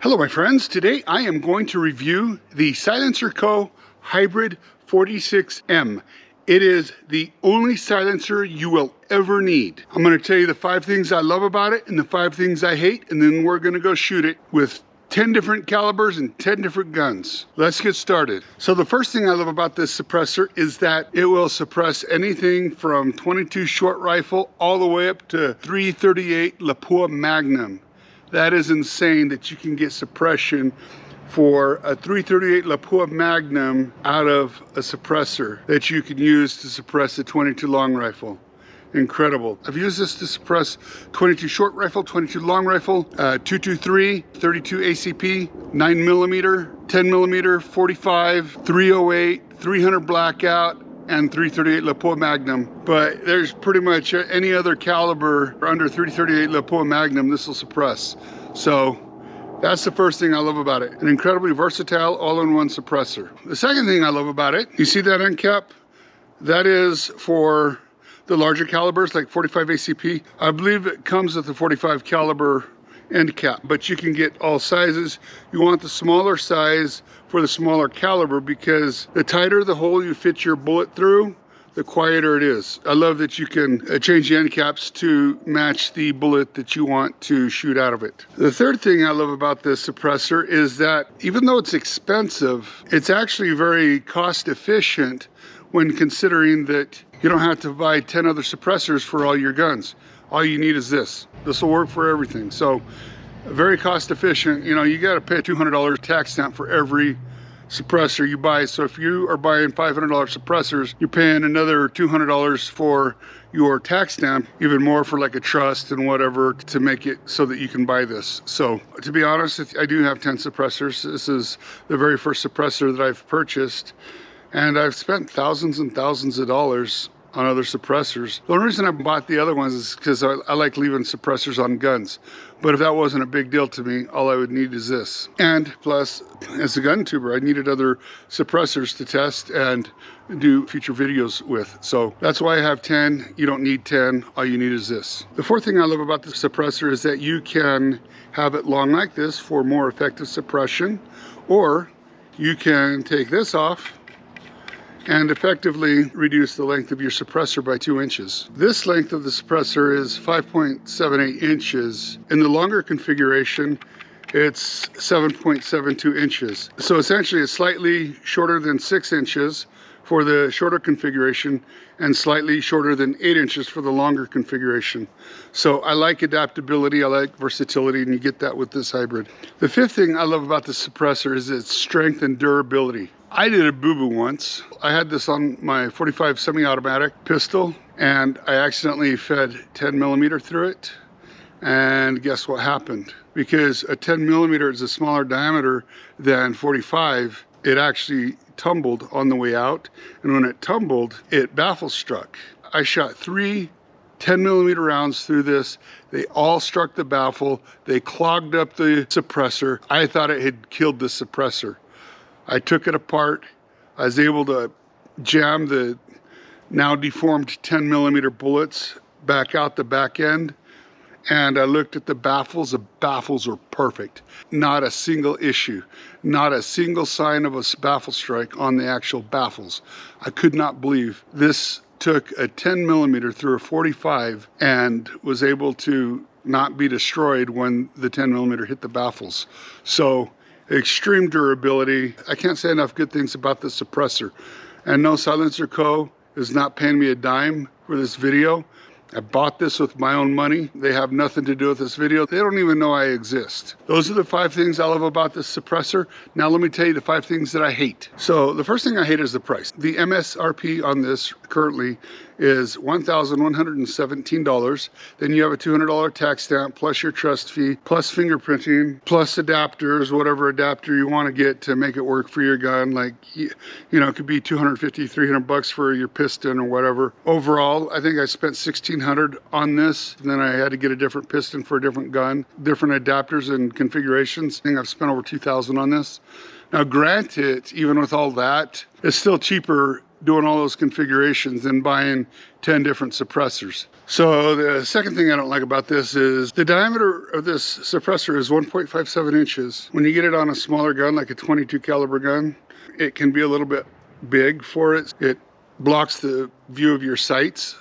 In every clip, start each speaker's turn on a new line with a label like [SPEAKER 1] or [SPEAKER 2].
[SPEAKER 1] Hello my friends, today I am going to review the SilencerCo Hybrid 46M. It is the only silencer you will ever need. I'm going to tell you the 5 things I love about it and the 5 things I hate, and then we're going to go shoot it with 10 different calibers and 10 different guns. Let's get started. So the first thing I love about this suppressor is that it will suppress anything from 22 short rifle all the way up to 338 Lapua Magnum. That is insane that you can get suppression for a 338 Lapua Magnum out of a suppressor that you can use to suppress a 22 long rifle. Incredible. I've used this to suppress 22 short rifle, 22 long rifle, 223, 32 ACP, 9mm, 10mm, 45, 308, 300 blackout, and 338 Lapua Magnum. But there's pretty much any other caliber under 338 Lapua Magnum this will suppress. So that's the first thing I love about it. An incredibly versatile all-in-one suppressor. The second thing I love about it, you see that end cap? That is for the larger calibers like 45 ACP. I believe it comes with the 45 caliber end cap, but you can get all sizes. You want the smaller size for the smaller caliber because the tighter the hole you fit your bullet through, the quieter it is. I love that you can change the end caps to match the bullet that you want to shoot out of it. The third thing I love about this suppressor is that even though it's expensive, it's actually very cost efficient when considering that you don't have to buy 10 other suppressors for all your guns. All you need is this. This will work for everything. So very cost efficient. You know, you got to pay $200 tax stamp for every suppressor you buy. So if you are buying $500 suppressors, you're paying another $200 for your tax stamp, even more for like a trust and whatever to make it so that you can buy this. So to be honest, I do have 10 suppressors. This is the very first suppressor that I've purchased, and I've spent thousands and thousands of dollars on other suppressors. The only reason I bought the other ones is because I like leaving suppressors on guns. But if that wasn't a big deal to me, all I would need is this. And plus, as a gun tuber, I needed other suppressors to test and do future videos with. So that's why I have 10. You don't need 10. All you need is this. The fourth thing I love about the suppressor is that you can have it long like this for more effective suppression, or you can take this off and effectively reduce the length of your suppressor by 2 inches. This length of the suppressor is 5.78 inches. In the longer configuration, it's 7.72 inches. So essentially it's slightly shorter than 6 inches for the shorter configuration and slightly shorter than 8 inches for the longer configuration. So I like adaptability, I like versatility, and you get that with this hybrid. The fifth thing I love about the suppressor is its strength and durability. I did a boo-boo once. I had this on my 45 semi-automatic pistol, and I accidentally fed 10mm through it. And guess what happened? Because a 10mm is a smaller diameter than 45, it actually tumbled on the way out. And when it tumbled, it baffle struck. I shot 3 10mm rounds through this. They all struck the baffle. They clogged up the suppressor. I thought it had killed the suppressor. I took it apart. I was able to jam the now deformed 10mm bullets back out the back end. And I looked at the baffles. The baffles were perfect. Not a single issue. Not a single sign of a baffle strike on the actual baffles. I could not believe this took a 10mm through a 45 and was able to not be destroyed when the 10mm hit the baffles. So extreme durability. I can't say enough good things about the suppressor. And no, SilencerCo is not paying me a dime for this video. I bought this with my own money. They have nothing to do with this video. They don't even know I exist. Those are the 5 things I love about this suppressor. Now let me tell you the 5 things that I hate. So the first thing I hate is the price. The MSRP on this currently is $1,117. Then you have a $200 tax stamp, plus your trust fee, plus fingerprinting, plus adapters, whatever adapter you want to get to make it work for your gun. Like, you know, it could be $250, $300 for your piston or whatever. Overall, I think I spent $1,600 on this. And then I had to get a different piston for a different gun, different adapters and configurations. I think I've spent over $2,000 on this. Now, granted, even with all that, it's still cheaper doing all those configurations than buying 10 different suppressors. So the second thing I don't like about this is the diameter of this suppressor is 1.57 inches. When you get it on a smaller gun, like a 22 caliber gun, it can be a little bit big for it. It blocks the view of your sights,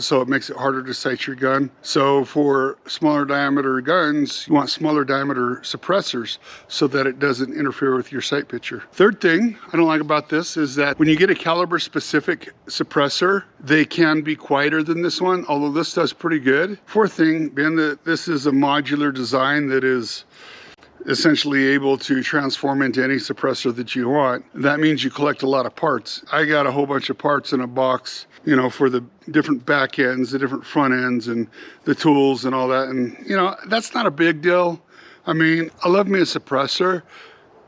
[SPEAKER 1] so it makes it harder to sight your gun. So for smaller diameter guns, you want smaller diameter suppressors so that it doesn't interfere with your sight picture. Third thing I don't like about this is that when you get a caliber specific suppressor, they can be quieter than this one, although this does pretty good. Fourth thing, being that this is a modular design that is essentially able to transform into any suppressor that you want, that means you collect a lot of parts. I got a whole bunch of parts in a box, you know, for the different back ends, the different front ends, and the tools and all that. And, you know, that's not a big deal. I mean, I love me a suppressor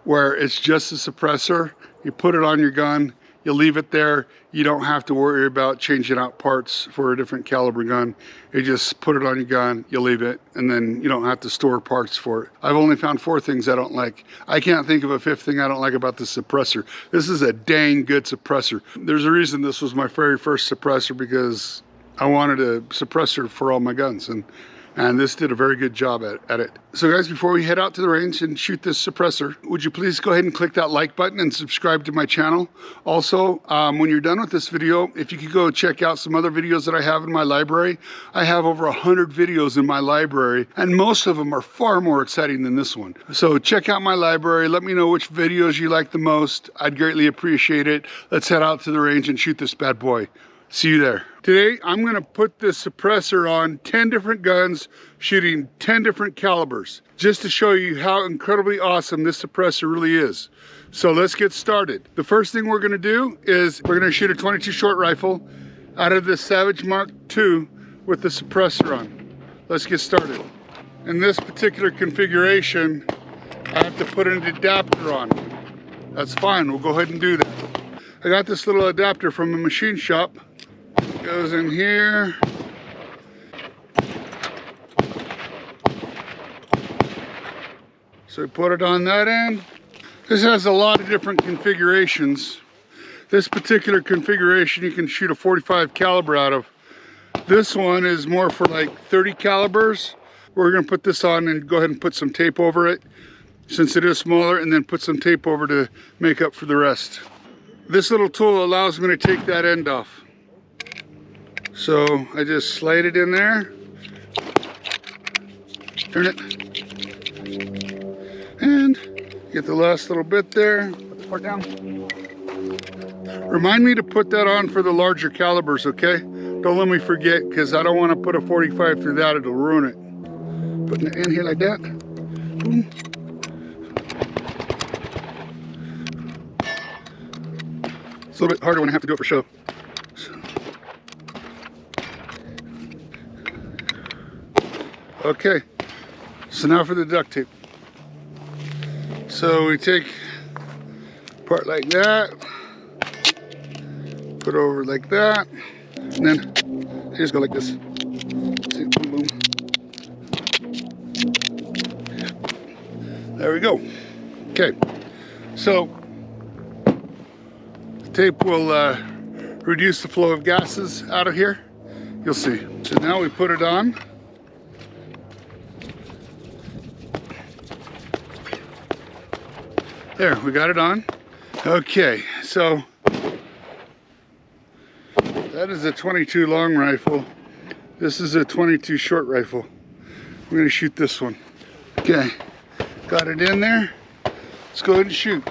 [SPEAKER 1] where it's just a suppressor. You put it on your gun, you leave it there. You don't have to worry about changing out parts for a different caliber gun. You just put it on your gun, you leave it, and then you don't have to store parts for it. I've only found 4 things I don't like. I can't think of a 5th thing I don't like about the suppressor. This is a dang good suppressor. There's a reason this was my very first suppressor, because I wanted a suppressor for all my guns, and this did a very good job at it. So guys, before we head out to the range and shoot this suppressor, would you please go ahead and click that like button and subscribe to my channel. Also, when you're done with this video, if you could go check out some other videos that I have in my library. I have over 100 videos in my library, and most of them are far more exciting than this one. So check out my library. Let me know which videos you like the most. I'd greatly appreciate it. Let's head out to the range and shoot this bad boy. See you there. Today, I'm gonna put this suppressor on 10 different guns, shooting 10 different calibers, just to show you how incredibly awesome this suppressor really is. So let's get started. The first thing we're gonna do is we're gonna shoot a 22 short rifle out of the Savage Mark II with the suppressor on. Let's get started. In this particular configuration, I have to put an adapter on. That's fine, we'll go ahead and do that. I got this little adapter from a machine shop. Goes in here. So we put it on that end. This has a lot of different configurations. This particular configuration you can shoot a 45 caliber out of. This one is more for like 30 calibers. We're gonna put this on and go ahead and put some tape over it, since it is smaller, and then put some tape over to make up for the rest. This little tool allows me to take that end off. So I just slide it in there, turn it, and get the last little bit there. Put the part down. Remind me to put that on for the larger calibers, okay? Don't let me forget, because I don't want to put a 45 through that, it'll ruin it. Putting it in here like that. Boom. It's a little bit harder when I have to do it for show. Okay, so now for the duct tape. So we take part like that, put over like that, and then you just go like this. See, boom, boom. There we go. Okay, so the tape will reduce the flow of gases out of here. You'll see. So now we put it on. There, we got it on. Okay, so that is a 22 long rifle. This is a 22 short rifle. We're gonna shoot this one. Okay, got it in there. Let's go ahead and shoot.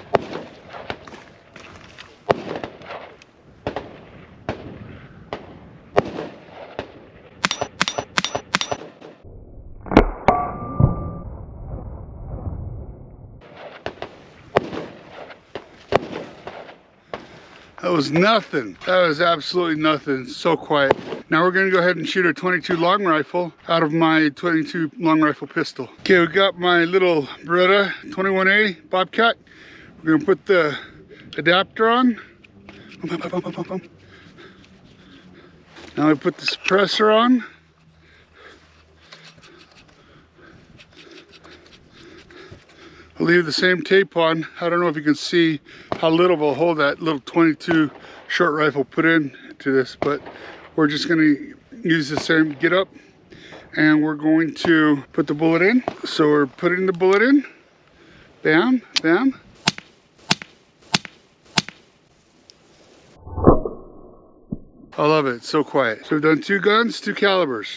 [SPEAKER 1] That was nothing. That was absolutely nothing. So quiet. Now we're gonna go ahead and shoot a 22 long rifle out of my 22 long rifle pistol. Okay, we got my little Beretta 21A Bobcat. We're gonna put the adapter on. Now we put the suppressor on. I'll leave the same tape on. I don't know if you can see how little of a hole that little 22 short rifle put into this, but we're just gonna use the same get up, and we're going to put the bullet in. So we're putting the bullet in. Bam, bam. I love it, it's so quiet. So we've done 2 guns, 2 calibers.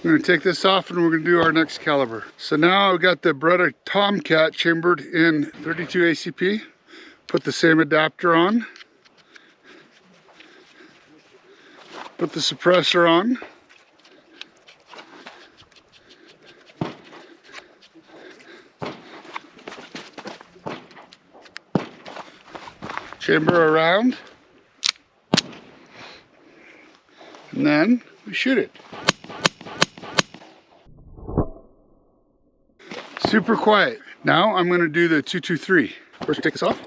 [SPEAKER 1] We're gonna take this off and we're gonna do our next caliber. So now I've got the Beretta Tomcat chambered in 32 ACP. Put the same adapter on. Put the suppressor on. Chamber around. And then we shoot it. Super quiet. Now I'm going to do the 223. First, take this off.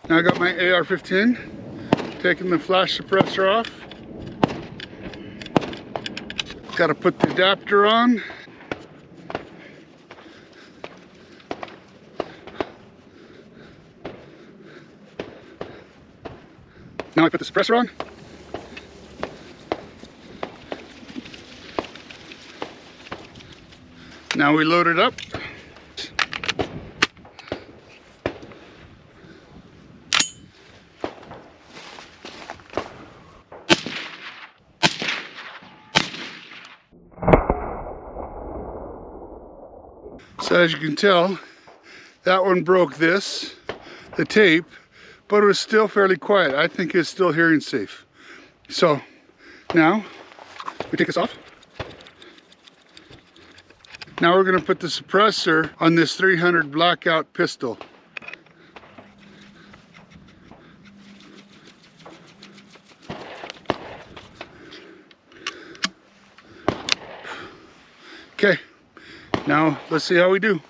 [SPEAKER 1] Now I got my AR-15. Taking the flash suppressor off. Got to put the adapter on. Now I put the suppressor on. Now we load it up. So as you can tell, that one broke the tape, but it was still fairly quiet. I think it's still hearing safe. So now we take this off. Now we're going to put the suppressor on this 300 blackout pistol. Okay, now let's see how we do.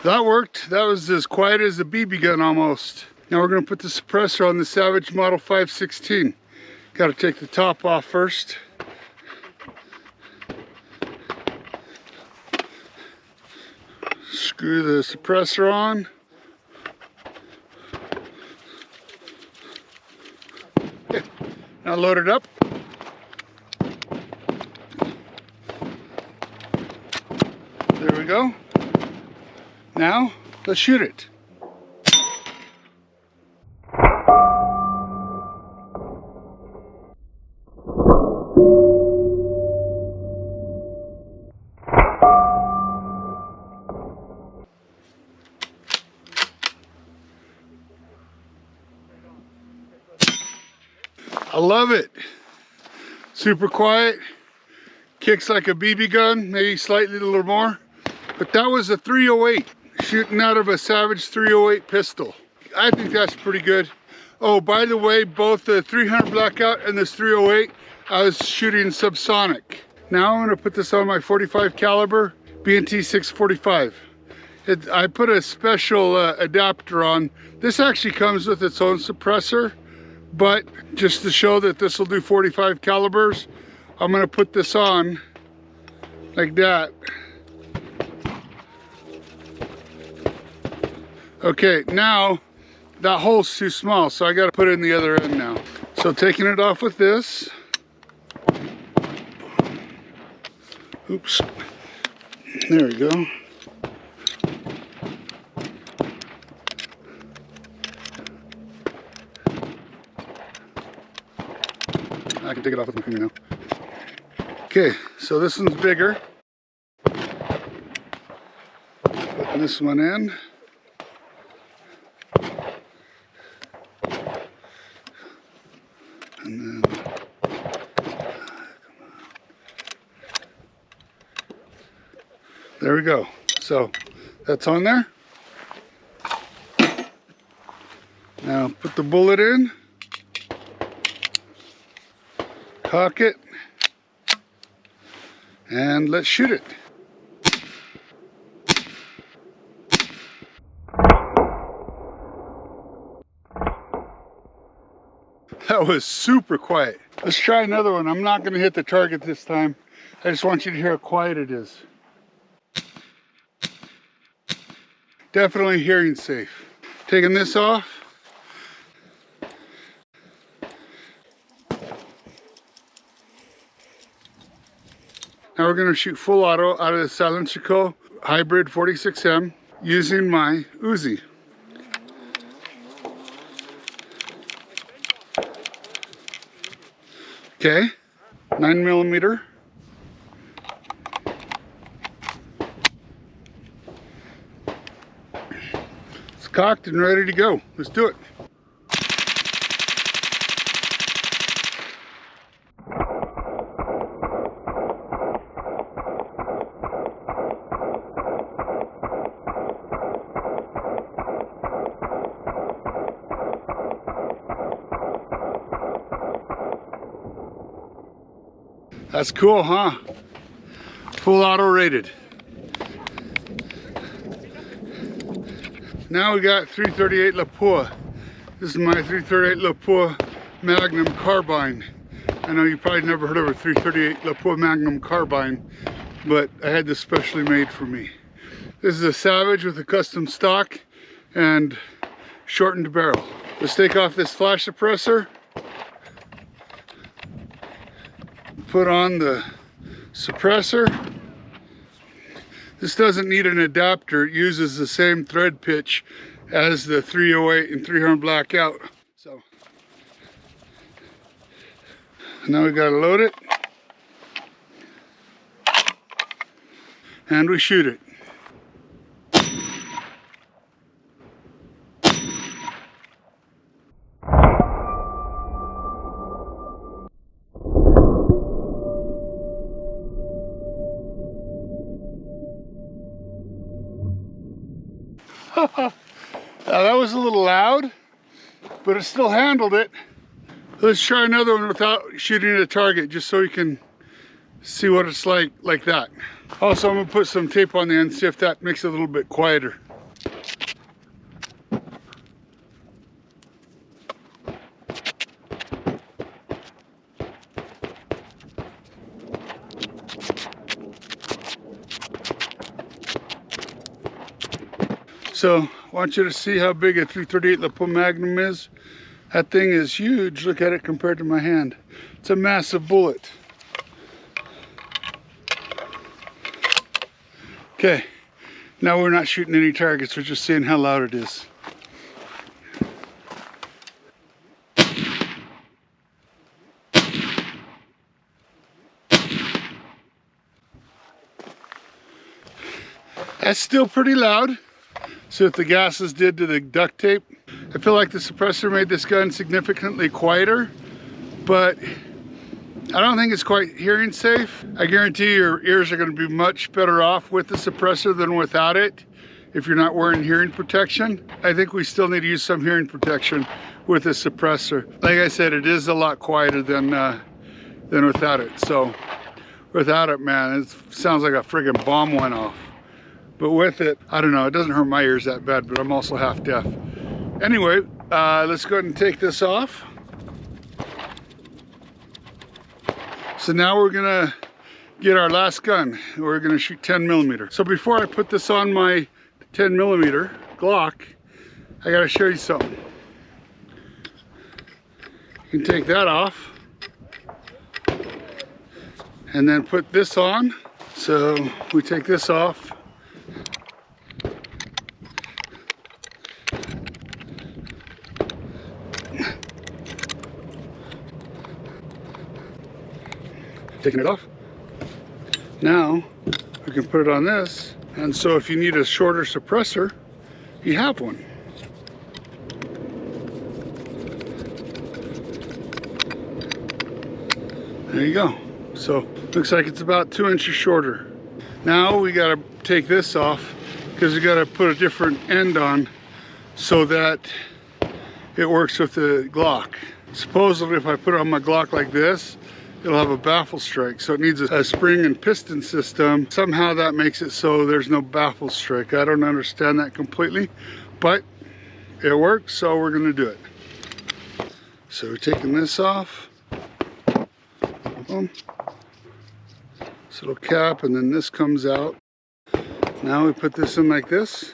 [SPEAKER 1] That worked. That was as quiet as a BB gun almost. Now we're going to put the suppressor on the Savage Model 516. Got to take the top off first. Screw the suppressor on. Okay. Now load it up. There we go. Now, let's shoot it. I love it. Super quiet. Kicks like a BB gun, maybe slightly a little more. But that was a 308. Shooting out of a Savage 308 pistol. I think that's pretty good. Oh, by the way, both the 300 blackout and this 308, I was shooting subsonic. Now I'm going to put this on my 45 caliber B&T 645. I put a special adapter on. This actually comes with its own suppressor, but just to show that this will do 45 calibers, I'm going to put this on like that. Okay, now that hole's too small, so I got to put it in the other end now. So taking it off with this. Oops. There we go. I can take it off with my finger now. Okay, so this one's bigger. Putting this one in. And then, there we go. So that's on there. Now put the bullet in, cock it, and let's shoot it. That was super quiet. Let's try another one. I'm not going to hit the target this time. I just want you to hear how quiet it is. Definitely hearing safe. Taking this off. Now we're going to shoot full auto out of the SilencerCo Hybrid 46M using my Uzi. Okay, 9mm. It's cocked and ready to go. Let's do it. That's cool, huh? Full auto rated. Now we got 338 Lapua. This is my 338 Lapua Magnum carbine. I know you probably never heard of a 338 Lapua Magnum carbine, but I had this specially made for me. This is a Savage with a custom stock and shortened barrel. Let's take off this flash suppressor. Put on the suppressor. This doesn't need an adapter. It uses the same thread pitch as the 308 and 300 blackout. So now we gotta load it and we shoot it. Now that was a little loud, but it still handled it. Let's try another one without shooting at a target, just so you can see what it's like that. Also, I'm gonna put some tape on the end, see if that makes it a little bit quieter. So, I want you to see how big a 338 Lapua Magnum is. That thing is huge. Look at it compared to my hand. It's a massive bullet. Okay, now we're not shooting any targets. We're just seeing how loud it is. That's still pretty loud. See what the gases did to the duct tape. I feel like the suppressor made this gun significantly quieter, but I don't think it's quite hearing safe. I guarantee your ears are going to be much better off with the suppressor than without it if you're not wearing hearing protection. I think we still need to use some hearing protection with the suppressor. Like I said, it is a lot quieter than without it. So without it, man, it sounds like a friggin' bomb went off. But with it, I don't know, it doesn't hurt my ears that bad, but I'm also half deaf. Anyway, let's go ahead and take this off. So now we're gonna get our last gun. We're gonna shoot 10mm. So before I put this on my 10mm Glock, I gotta show you something. You can take that off and then put this on. So we take this off. Taking it off. Now we can put it on this, and so if you need a shorter suppressor, you have one. There you go. So looks like it's about 2 inches shorter. Now we got to take this off because we got to put a different end on so that it works with the Glock. Supposedly if I put it on my Glock like this, it'll have a baffle strike, so it needs a spring and piston system. Somehow that makes it so there's no baffle strike. I don't understand that completely, but it works, so we're gonna do it. So we're taking this off. Boom. This little cap, and then this comes out. Now we put this in like this.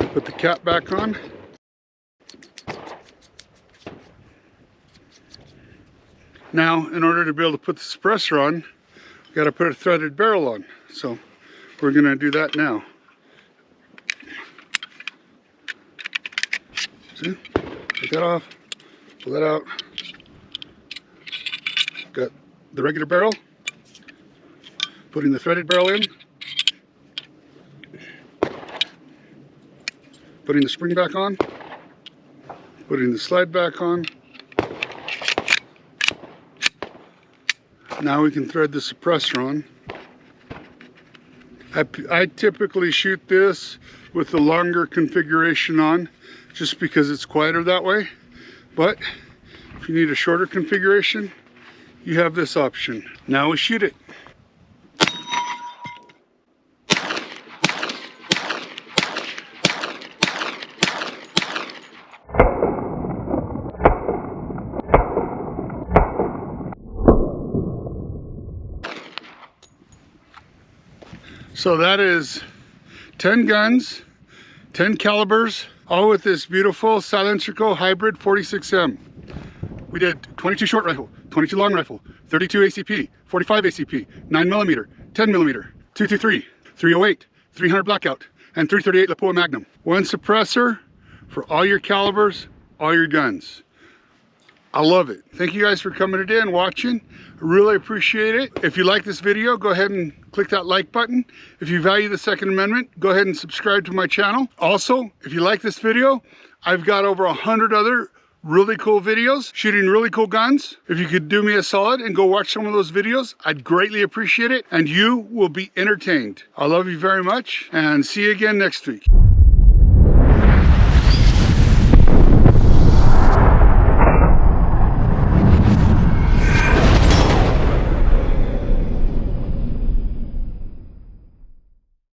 [SPEAKER 1] We put the cap back on. Now, in order to be able to put the suppressor on, we've got to put a threaded barrel on. So we're going to do that now. See? Take that off, pull that out. Got the regular barrel, putting the threaded barrel in, putting the spring back on, putting the slide back on. Now we can thread the suppressor on. I typically shoot this with the longer configuration on, just because it's quieter that way. But if you need a shorter configuration, you have this option. Now we shoot it. So that is 10 guns, 10 calibers, all with this beautiful SilencerCo Hybrid 46M. We did 22 short rifle, 22 long rifle, 32 ACP, 45 ACP, 9mm, 10mm, 223, 308, 300 blackout, and 338 Lapua Magnum. One suppressor for all your calibers, all your guns. I love it. Thank you guys for coming today and watching. I really appreciate it. If you like this video, go ahead and click that like button. If you value the Second Amendment, go ahead and subscribe to my channel. Also, if you like this video, I've got over 100 other really cool videos shooting really cool guns. If you could do me a solid and go watch some of those videos, I'd greatly appreciate it, and you will be entertained. I love you very much, and see you again next week.